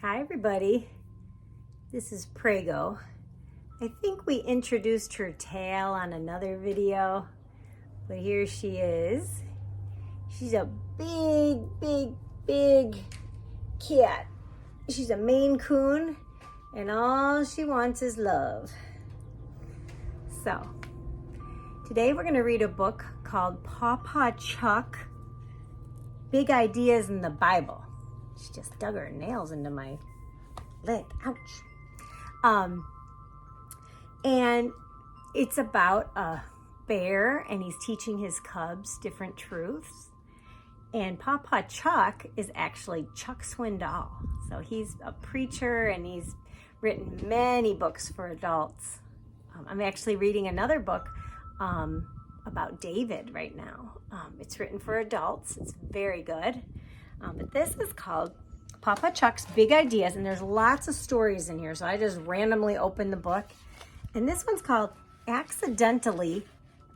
Hi everybody, this is Prego. I think we introduced her tail on another video, but here she is. She's a big cat. She's a Maine Coon and all she wants is love. So, today we're going to read a book called Paw Paw Chuck, Big Ideas in the Bible. She just dug her nails into my leg. Ouch. And it's about a bear and he's teaching his cubs different truths. And Paw Paw Chuck is actually Chuck Swindoll. So he's a preacher and he's written many books for adults. I'm actually reading another book about David right now. It's written for adults. It's very good. But this is called Paw Paw Chuck's Big Ideas, and there's lots of stories in here, so I just randomly opened the book. And this one's called Accidentally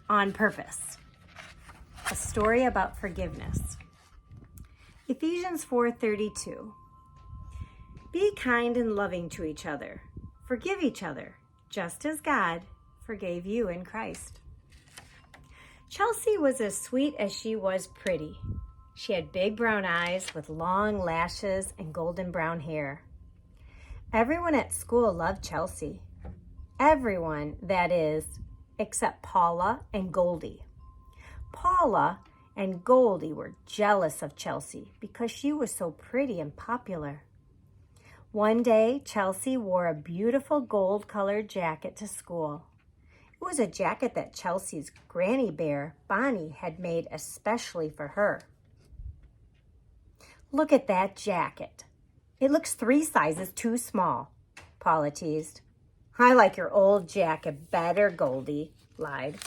on Purpose, a story about forgiveness. Ephesians 4:32. Be kind and loving to each other. Forgive each other, just as God forgave you in Christ. Chelsea was as sweet as she was pretty. She had big brown eyes with long lashes and golden brown hair. Everyone at school loved Chelsea. Everyone, that is, except Paula and Goldie. Paula and Goldie were jealous of Chelsea because she was so pretty and popular. One day, Chelsea wore a beautiful gold-colored jacket to school. It was a jacket that Chelsea's granny bear, Bonnie, had made especially for her. Look at that jacket. It looks 3 sizes too small, Paula teased. I like your old jacket better, Goldie lied.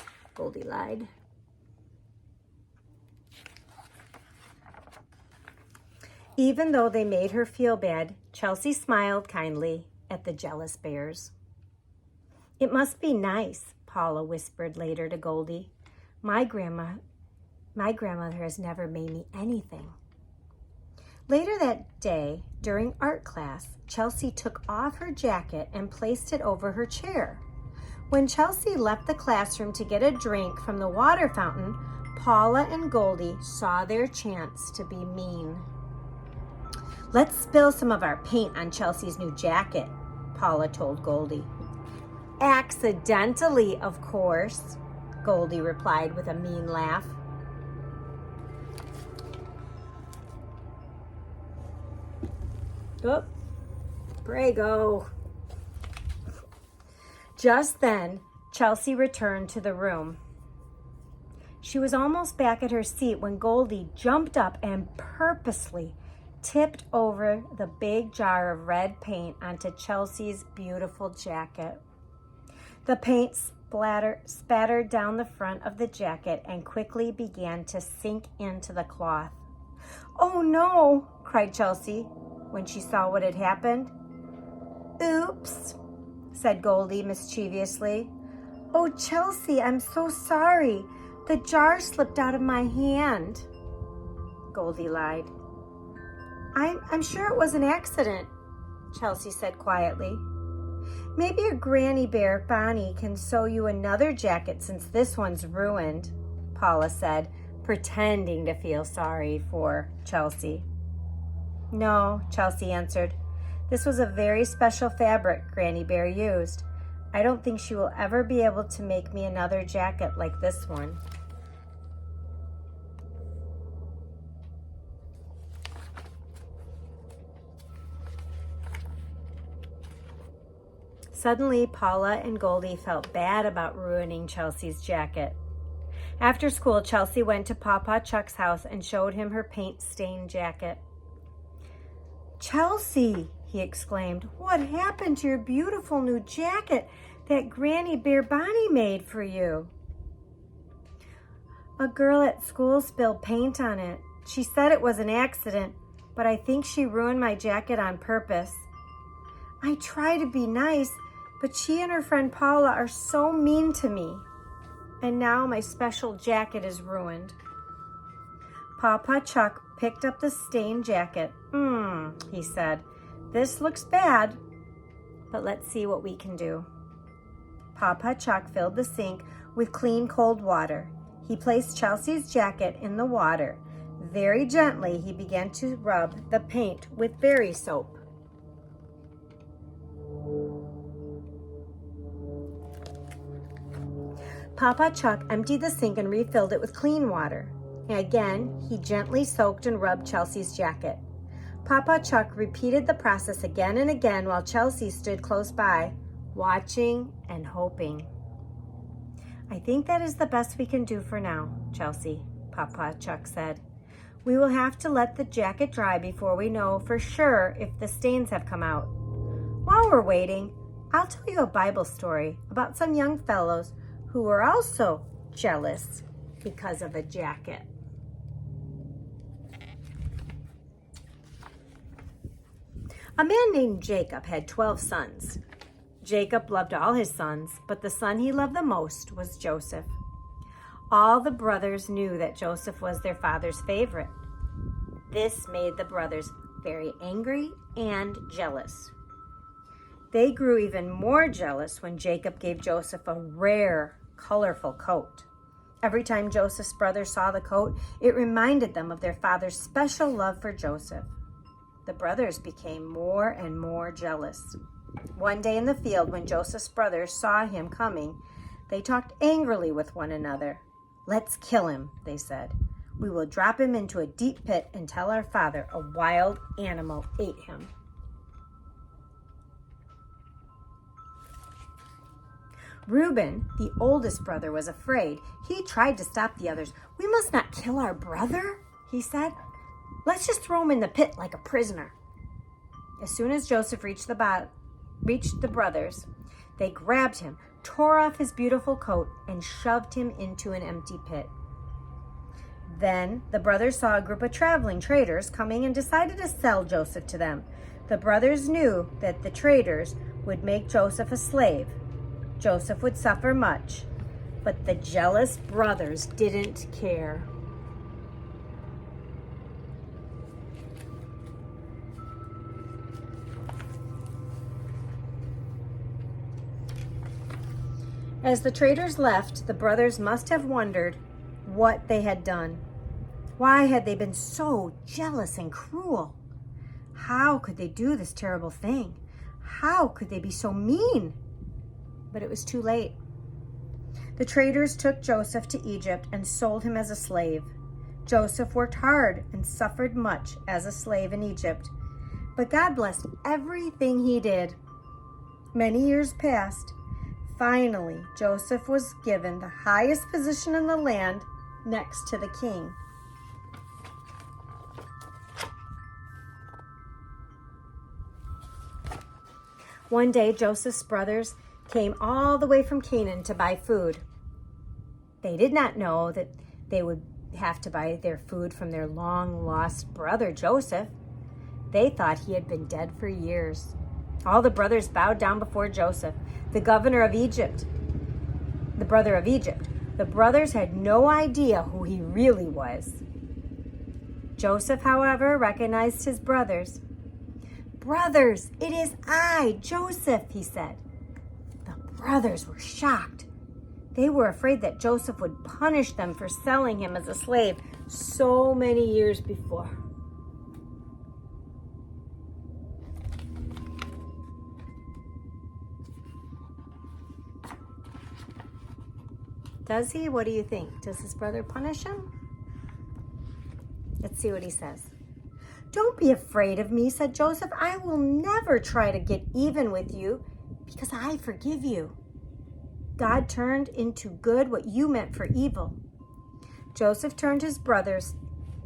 Even though they made her feel bad, Chelsea smiled kindly at the jealous bears. It must be nice, Paula whispered later to Goldie. My grandmother has never made me anything. Later that day, during art class, Chelsea took off her jacket and placed it over her chair. When Chelsea left the classroom to get a drink from the water fountain, Paula and Goldie saw their chance to be mean. Let's spill some of our paint on Chelsea's new jacket, Paula told Goldie. Accidentally, of course, Goldie replied with a mean laugh. Oh, Prego. Just then, Chelsea returned to the room. She was almost back at her seat when Goldie jumped up and purposely tipped over the big jar of red paint onto Chelsea's beautiful jacket. The paint spattered down the front of the jacket and quickly began to sink into the cloth. Oh no, cried Chelsea when she saw what had happened. Oops, said Goldie mischievously. Oh, Chelsea, I'm so sorry. The jar slipped out of my hand, Goldie lied. I'm sure it was an accident, Chelsea said quietly. Maybe your granny bear, Bonnie, can sew you another jacket since this one's ruined, Paula said, pretending to feel sorry for Chelsea. No, Chelsea answered. This was a very special fabric Granny Bear used. I don't think she will ever be able to make me another jacket like this one. Suddenly, Paula and Goldie felt bad about ruining Chelsea's jacket. After school, Chelsea went to Paw Paw Chuck's house and showed him her paint-stained jacket. Chelsea, he exclaimed, what happened to your beautiful new jacket that Granny Bear Bonnie made for you? A girl at school spilled paint on it. She said it was an accident, but I think she ruined my jacket on purpose. I try to be nice, but she and her friend Paula are so mean to me. And now my special jacket is ruined. Paw Paw Chuck picked up the stained jacket. He said, This looks bad, but let's see what we can do. Papa Chuck filled the sink with clean cold water. He placed Chelsea's jacket in the water. Very gently, he began to rub the paint with berry soap. Papa Chuck emptied the sink and refilled it with clean water. Again, he gently soaked and rubbed Chelsea's jacket. Papa Chuck repeated the process again and again while Chelsea stood close by, watching and hoping. I think that is the best we can do for now, Chelsea, Papa Chuck said. We will have to let the jacket dry before we know for sure if the stains have come out. While we're waiting, I'll tell you a Bible story about some young fellows who were also jealous because of a jacket. A man named Jacob had 12 sons. Jacob loved all his sons, but the son he loved the most was Joseph. All the brothers knew that Joseph was their father's favorite. This made the brothers very angry and jealous. They grew even more jealous when Jacob gave Joseph a rare, colorful coat. Every time Joseph's brothers saw the coat, it reminded them of their father's special love for Joseph. The brothers became more and more jealous. One day in the field, when Joseph's brothers saw him coming, they talked angrily with one another. "Let's kill him," they said. "We will drop him into a deep pit and tell our father a wild animal ate him." Reuben, the oldest brother, was afraid. He tried to stop the others. "We must not kill our brother," he said. "Let's just throw him in the pit like a prisoner." As soon as Joseph reached the brothers, they grabbed him, tore off his beautiful coat, and shoved him into an empty pit. Then the brothers saw a group of traveling traders coming and decided to sell Joseph to them. The brothers knew that the traders would make Joseph a slave. Joseph would suffer much, but the jealous brothers didn't care. As the traders left, the brothers must have wondered what they had done. Why had they been so jealous and cruel? How could they do this terrible thing? How could they be so mean? But it was too late. The traders took Joseph to Egypt and sold him as a slave. Joseph worked hard and suffered much as a slave in Egypt, but God blessed everything he did. Many years passed. Finally, Joseph was given the highest position in the land, next to the king. One day, Joseph's brothers came all the way from Canaan to buy food. They did not know that they would have to buy their food from their long-lost brother, Joseph. They thought he had been dead for years. All the brothers bowed down before Joseph, the governor of Egypt, the brother of Egypt. The brothers had no idea who he really was. Joseph, however, recognized his brothers. "Brothers, it is I, Joseph," he said. The brothers were shocked. They were afraid that Joseph would punish them for selling him as a slave so many years before. Does he? What do you think? Does his brother punish him? Let's see what he says. "Don't be afraid of me," said Joseph. "I will never try to get even with you because I forgive you. God turned into good what you meant for evil." Joseph told his brothers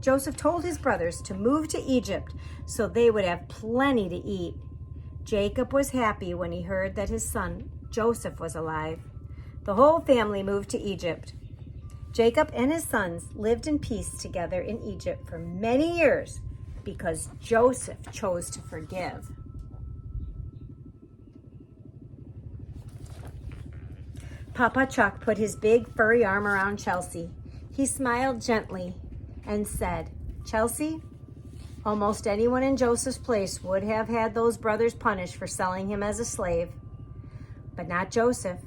to move to Egypt so they would have plenty to eat. Jacob was happy when he heard that his son Joseph was alive. The whole family moved to Egypt. Jacob and his sons lived in peace together in Egypt for many years because Joseph chose to forgive. Papa Chuck put his big furry arm around Chelsea. He smiled gently and said, "Chelsea, Almost anyone in Joseph's place would have had those brothers punished for selling him as a slave. But not Joseph.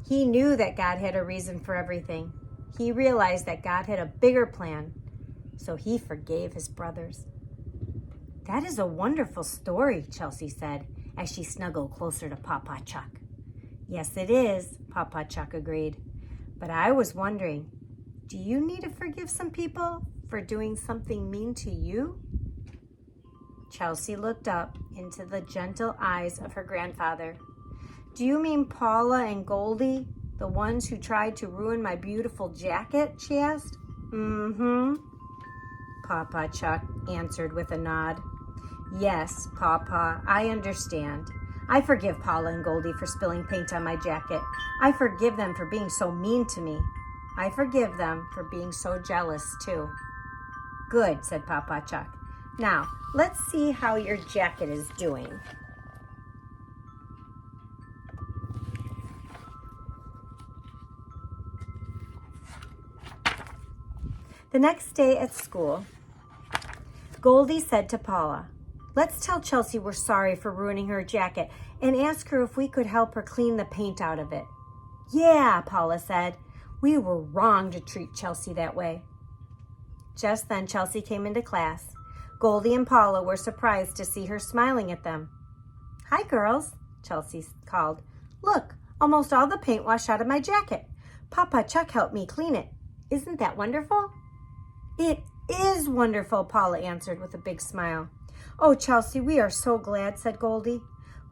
He knew that God had a reason for everything. He realized that God had a bigger plan, so he forgave his brothers. "That is a wonderful story," Chelsea said as she snuggled closer to Papa Chuck. "Yes, it is," Papa Chuck agreed. "But I was wondering, do you need to forgive some people for doing something mean to you?" Chelsea looked up into the gentle eyes of her grandfather. "Do you mean Paula and Goldie, the ones who tried to ruin my beautiful jacket?" she asked. "Mm-hmm," Papa Chuck answered with a nod. "Yes, Papa, I understand. I forgive Paula and Goldie for spilling paint on my jacket. I forgive them for being so mean to me. I forgive them for being so jealous, too." "Good," said Papa Chuck. "Now, let's see how your jacket is doing." The next day at school, Goldie said to Paula, "Let's tell Chelsea we're sorry for ruining her jacket and ask her if we could help her clean the paint out of it." "Yeah," Paula said. "We were wrong to treat Chelsea that way." Just then, Chelsea came into class. Goldie and Paula were surprised to see her smiling at them. "Hi, girls," Chelsea called. "Look, almost all the paint washed out of my jacket. Papa Chuck helped me clean it. Isn't that wonderful?" "It is wonderful," Paula answered with a big smile. "Oh, Chelsea, we are so glad," said Goldie.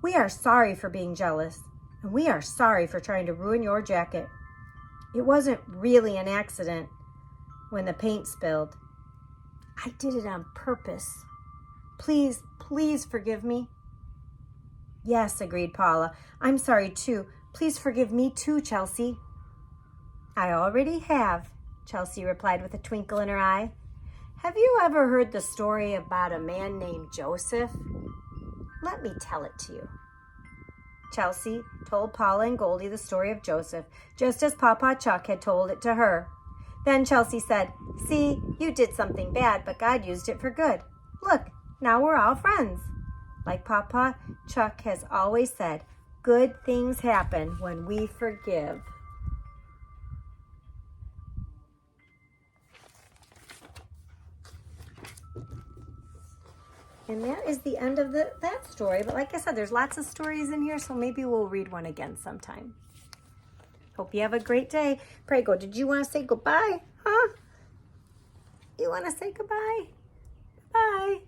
"We are sorry for being jealous, and we are sorry for trying to ruin your jacket. It wasn't really an accident when the paint spilled. I did it on purpose. Please, please forgive me." "Yes," agreed Paula. "I'm sorry too. Please forgive me too, Chelsea." "I already have," Chelsea replied with a twinkle in her eye. "Have you ever heard the story about a man named Joseph? Let me tell it to you." Chelsea told Paula and Goldie the story of Joseph, just as Papa Chuck had told it to her. Then Chelsea said, "See, you did something bad, but God used it for good. Look, now we're all friends." Like Papa Chuck has always said, good things happen when we forgive. And that is the end of that story. But like I said, there's lots of stories in here, so maybe we'll read one again sometime. Hope you have a great day. Prego, did you want to say goodbye? Huh? You want to say goodbye? Bye.